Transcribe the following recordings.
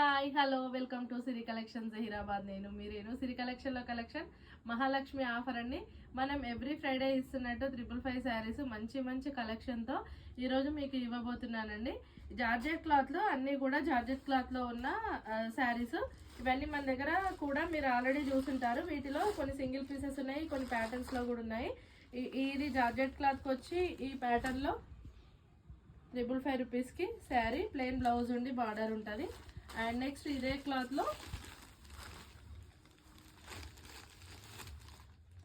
Hi hello welcome to Siri collection Zaheerabad. నేను సిరి కలెక్షన్లో collection Mahalakshmi offer అండి. మనం ఎవ్రీ ఫ్రైడే ఇస్తున్నట్టు 555 శారీస్ మంచి మంచి కలెక్షన్తో ఈరోజు మీకు ఇవ్వబోతున్నానండి. జార్జెట్ క్లాత్లో అన్నీ కూడా జార్జెట్ క్లాత్లో ఉన్న శారీస్ ఇవన్నీ మన దగ్గర కూడా మీరు ఆల్రెడీ చూసుంటారు. వీటిలో కొన్ని సింగిల్ పీసెస్ ఉన్నాయి, కొన్ని ప్యాటర్న్స్లో కూడా ఉన్నాయి. ఇది జార్జెట్ క్లాత్కి వచ్చి ఈ ప్యాటర్న్లో 555 రూపీస్కి శారీ, ప్లెయిన్ బ్లౌజ్ ఉండి బార్డర్ ఉంటుంది. అండ్ నెక్స్ట్ ఇదే క్లాత్లో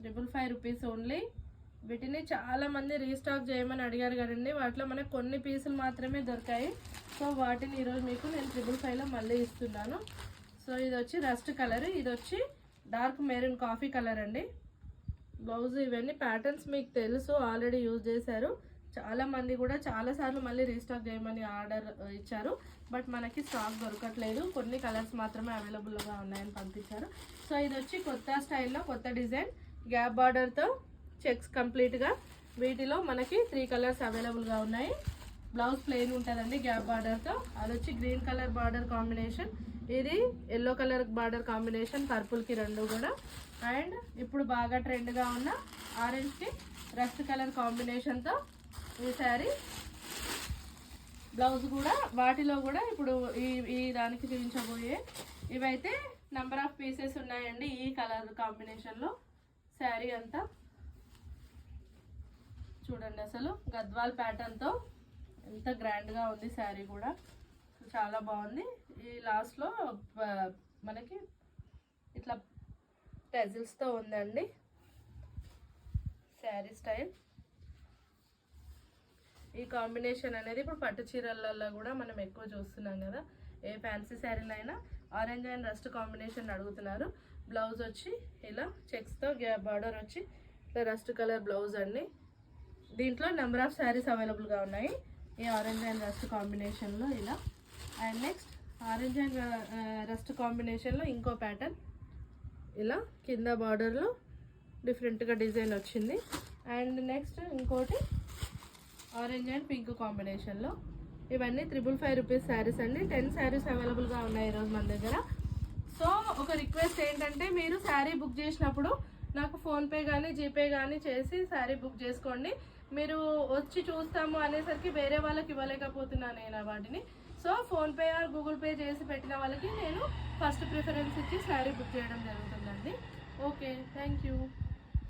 555 రూపీస్ ఓన్లీ. వీటిని చాలామంది రీస్టాక్ చేయమని అడిగారు కదండి. వాటిలో మనకు కొన్ని పీసులు మాత్రమే దొరికాయి. సో వాటిని ఈరోజు మీకు నేను 555లో మళ్ళీ ఇస్తున్నాను. సో ఇది వచ్చి రస్ట్ కలర్, ఇది వచ్చి డార్క్ మెరూన్ కాఫీ కలర్ అండి. బ్లౌజ్ ఇవన్నీ ప్యాటర్న్స్ మీకు తెలుసు, ఆల్రెడీ యూజ్ చేశారు. చాలామంది కూడా చాలాసార్లు మళ్ళీ రీస్టాక్ చేయమని ఆర్డర్ ఇచ్చారు. బట్ మనకి స్టాక్ దొరకట్లేదు, కొన్ని కలర్స్ మాత్రమే అవైలబుల్గా ఉన్నాయని పంపించారు. సో ఇది వచ్చి కొత్త స్టైల్లో కొత్త డిజైన్, గ్యాప్ బార్డర్తో చెక్స్ కంప్లీట్గా. వీటిలో మనకి 3 కలర్స్ అవైలబుల్గా ఉన్నాయి. బ్లౌజ్ ప్లెయిన్ ఉంటుందండి గ్యాప్ బార్డర్తో. అది వచ్చి గ్రీన్ కలర్ బార్డర్ కాంబినేషన్, ఇది ఎల్లో కలర్ బార్డర్ కాంబినేషన్, పర్పుల్కి రెండు కూడా. అండ్ ఇప్పుడు బాగా ట్రెండ్గా ఉన్న ఆరెంజ్కి రస్ట్ కలర్ కాంబినేషన్తో ఈ శారీ. బ్లౌజ్ కూడా వాటిలో కూడా ఇప్పుడు ఈ దానికి చూపించబోయే ఇవైతే నెంబర్ ఆఫ్ పీసెస్ ఉన్నాయండి. ఈ కలర్ కాంబినేషన్లో శారీ అంతా చూడండి, అసలు గద్వాల్ ప్యాటర్న్తో ఎంత గ్రాండ్గా ఉంది శారీ కూడా, చాలా బాగుంది. ఈ లాస్ట్లో మనకి ఇట్లా టెజిల్స్తో ఉందండి శారీ స్టైల్. ఈ కాంబినేషన్ అనేది ఇప్పుడు పట్టు చీరలలో కూడా మనం ఎక్కువ చూస్తున్నాం కదా. ఏ ఫ్యాన్సీ శారీలో అయినా ఆరెంజ్ అండ్ రస్ట్ కాంబినేషన్ అడుగుతున్నారు. బ్లౌజ్ వచ్చి ఇలా చెక్స్తో గ్యాప్ బార్డర్ వచ్చి ఇట్లా రస్ట్ కలర్ బ్లౌజ్ అండి. దీంట్లో నెంబర్ ఆఫ్ శారీస్ అవైలబుల్గా ఉన్నాయి ఈ ఆరెంజ్ అండ్ రస్ట్ కాంబినేషన్లో ఇలా. And next orange and rust కాంబినేషన్లో ఇంకో ప్యాటర్న్, ఇలా కింద బార్డర్లో డిఫరెంట్గా డిజైన్ వచ్చింది. అండ్ నెక్స్ట్ ఇంకోటి ఆరెంజ్ అండ్ పింక్ కాంబినేషన్లో. ఇవన్నీ 555 రూపీస్ శారీస్ అండి. 10 శారీస్ అవైలబుల్గా ఉన్నాయి ఈరోజు మన దగ్గర. సో ఒక రిక్వెస్ట్ ఏంటంటే, మీరు శారీ బుక్ చేసినప్పుడు నాకు ఫోన్పే కానీ జీపే కానీ చేసి శారీ బుక్ చేసుకోండి. మీరు వచ్చి చూస్తాము అనేసరికి వేరే వాళ్ళకి ఇవ్వలేకపోతున్నాను నేను వాటిని. So PhonePe are Google pay చేసి పెట్టిన వాళ్ళకి నేను ఫస్ట్ ప్రిఫరెన్స్ ఇచ్చి శారీ బుక్ చేయడం జరుగుతుందండి. Okay, thank you.